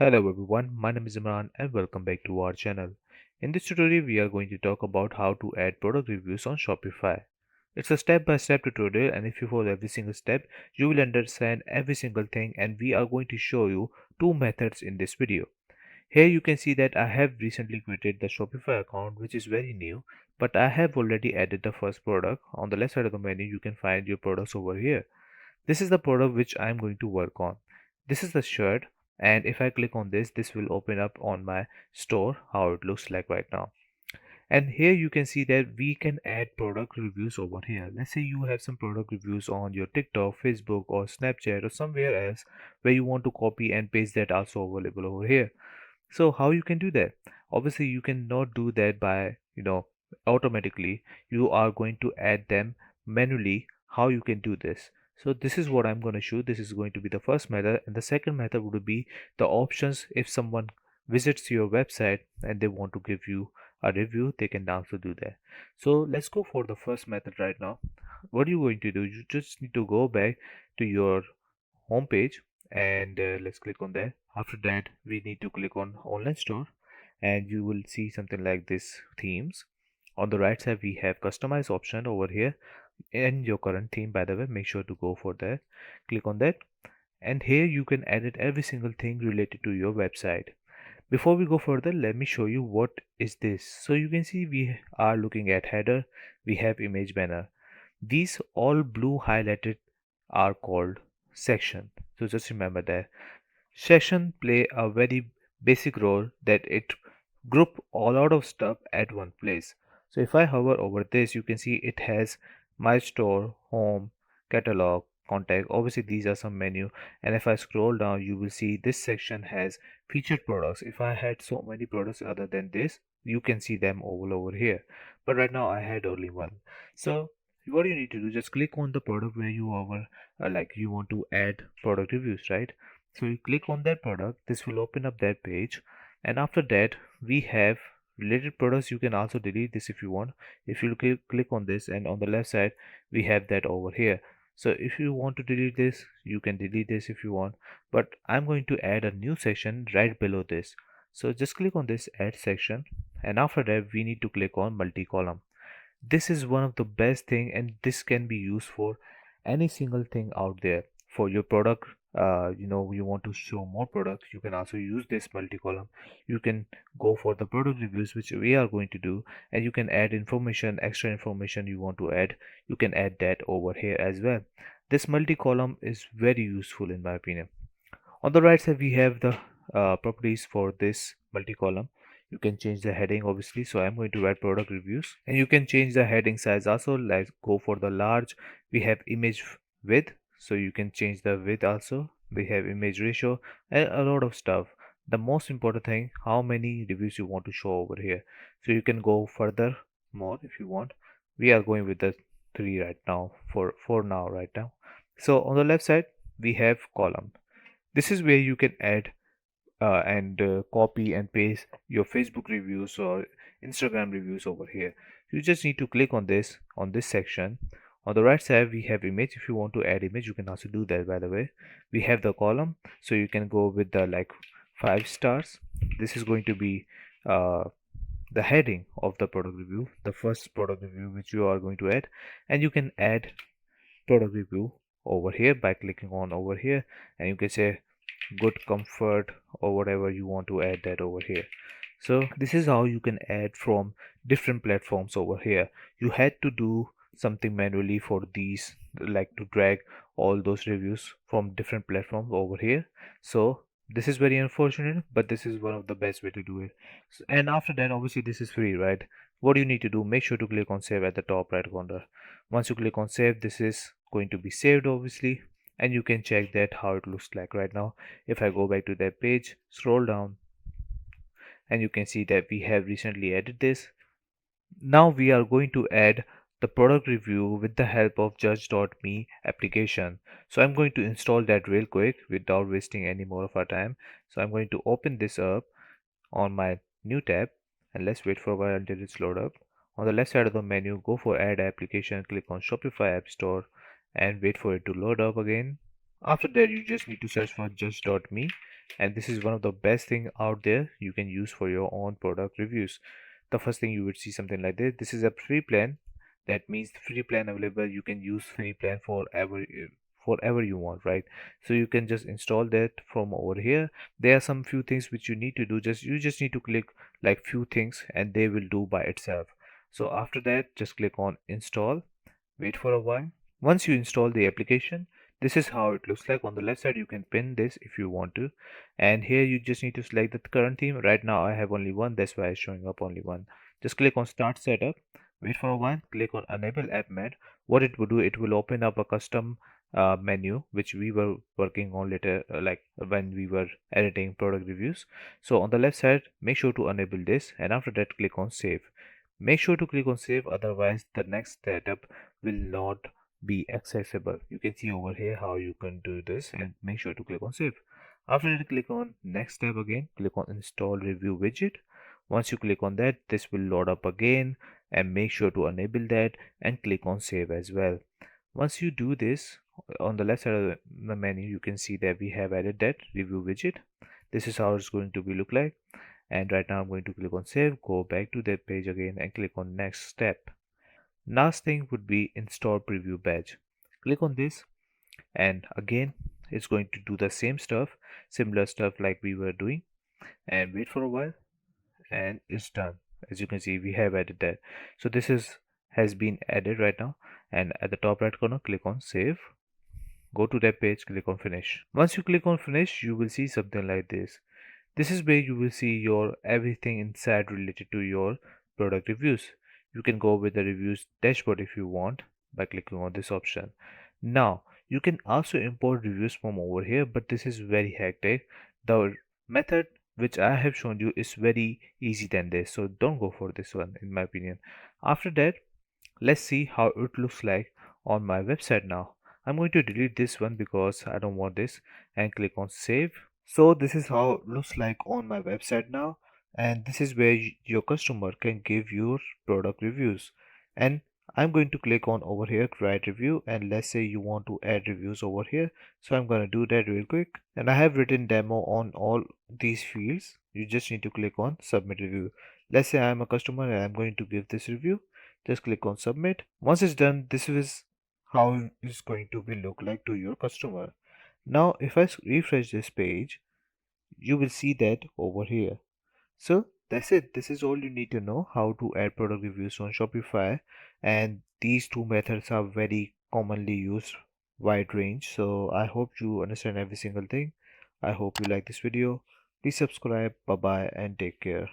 Hello everyone, my name is Imran and welcome back to our channel. In this tutorial, we are going to talk about how to add product reviews on Shopify. It's a step-by-step tutorial, and if you follow every single step, you will understand every single thing, and we are going to show you two methods in this video. Here you can see that I have recently created the Shopify account, which is very new, but I have already added the first product. On the left side of the menu, you can find your products over here. This is the product which I'm going to work on. This is the shirt, and if I click on this, this will open up on my store how it looks like right now. And here you can see that we can add product reviews over here. Let's say you have some product reviews on your TikTok, Facebook, or Snapchat, or somewhere else where you want to copy and paste that also available over here. So how you can do that? Obviously you cannot do that by automatically. You are going to add them manually. How you can do this? So this is what I'm going to show. This is going to be the first method, and the second method would be the options. If someone visits your website and they want to give you a review, they can also do that. So let's go for the first method right now. What are you going to do? You just need to go back to your home page, and let's click on that. After that, we need to click on online store, and you will see something like this: themes. On the right side, we have customize option over here in your current theme. By the way, make sure to go for that. Click on that, and here you can edit every single thing related to your website. Before we go further, let me show you what is this. So you can see we are looking at header, we have image banner. These all blue highlighted are called section. So just remember that section play a very basic role, that it group a lot of stuff at one place. So if I hover over this, you can see it has my store, home, catalog, contact. Obviously these are some menu, and if I scroll down, you will see this section has featured products. If I had so many products other than this, you can see them all over here, but right now I had only one. So what you need to do, just click on the product where you are like you want to add product reviews, right? So you click on that product, this will open up that page, and after that we have related products. You can also delete this if you want. If you click on this, and on the left side we have that over here. So if you want to delete this, you can delete this if you want, but I'm going to add a new section right below this. So just click on this add section, and after that we need to click on multi-column. This is one of the best thing, and this can be used for any single thing out there. For your product, you want to show more products, you can also use this multi-column. You can go for the product reviews, which we are going to do, and you can add information, extra information you want to add. You can add that over here as well. This multi-column is very useful in my opinion. On the right side, we have the properties for this multi-column. You can change the heading, obviously. So I'm going to write product reviews, and you can change the heading size also. Like go for the large. We have image width, so you can change the width also. We have image ratio and a lot of stuff. The most important thing, how many reviews you want to show over here. So you can go further more if you want. We are going with the three right now for now right now. So on the left side, we have column. This is where you can add and copy and paste your Facebook reviews or Instagram reviews over here. You just need to click on this section. On the right side, we have image. If you want to add image, you can also do that. By the way, we have the column, so you can go with the like 5 stars. This is going to be uh, the heading of the product review, the first product review which you are going to add, and you can add product review over here by clicking on over here, and you can say good comfort or whatever you want to add that over here. So this is how you can add from different platforms over here. You had to do something manually for these, like to drag all those reviews from different platforms over here. So this is very unfortunate, but this is one of the best way to do it. And after that, obviously this is free, right? What do you need to do? Make sure to click on save at the top right corner. Once you click on save, this is going to be saved obviously, and you can check that how it looks like right now. If I go back to that page, scroll down, and you can see that we have recently added this. Now we are going to add the product review with the help of judge.me application. So I'm going to install that real quick without wasting any more of our time. So I'm going to open this up on my new tab, and let's wait for a while until it's load up. On the left side of the menu, go for add application, click on Shopify App Store, and wait for it to load up again. After that, you just need to search for just.me, and this is one of the best thing out there you can use for your own product reviews. The first thing you would see something like this. This is a free plan. That means free plan available. You can use free plan forever you want, right? So you can just install that from over here. There are some few things which you need to do. You just need to click like few things and they will do by itself. So after that, just click on install. Wait for a while. Once you install the application, this is how it looks like. On the left side, you can pin this if you want to. And here you just need to select the current theme. Right now I have only one, that's why it's showing up only one. Just click on start setup. Wait for a while. Click on enable app med. What it will do, it will open up a custom menu which we were working on later, like when we were editing product reviews. So on the left side, make sure to enable this, and after that click on save. Make sure to click on save, otherwise the next setup will not be accessible. You can see over here how you can do this, and make sure to click on save. After that, click on next step again, click on install review widget. Once you click on that, this will load up again, and make sure to enable that and click on save as well. Once you do this, on the left side of the menu you can see that we have added that review widget. This is how it's going to be look like. And right now I'm going to click on save, go back to that page again and click on next step. Last thing would be install preview badge. Click on this, and again it's going to do the same stuff, similar stuff like we were doing, and wait for a while, and it's done. As you can see, we have added that. So this is has been added right now, and at the top right corner click on save, go to that page, click on finish. Once you click on finish, you will see something like this. This is where you will see your everything inside related to your product reviews. You can go with the reviews dashboard if you want by clicking on this option. Now you can also import reviews from over here, but this is very hectic. The method which I have shown you is very easy than this, so don't go for this one in my opinion. After that, let's see how it looks like on my website now. I'm going to delete this one because I don't want this, and click on save. So this is how it looks like on my website now, and this is where your customer can give your product reviews. And I'm going to click on over here write review, and let's say you want to add reviews over here, so I'm going to do that real quick. And I have written demo on all these fields. You just need to click on submit review. Let's say I'm a customer and I'm going to give this review. Just click on submit. Once it's done, this is how it's going to be look like to your customer. Now if I refresh this page, you will see that over here. So that's it. This is all you need to know how to add product reviews on Shopify, and these two methods are very commonly used, wide range. So I hope you understand every single thing. I hope you like this video. Please subscribe. Bye bye and take care.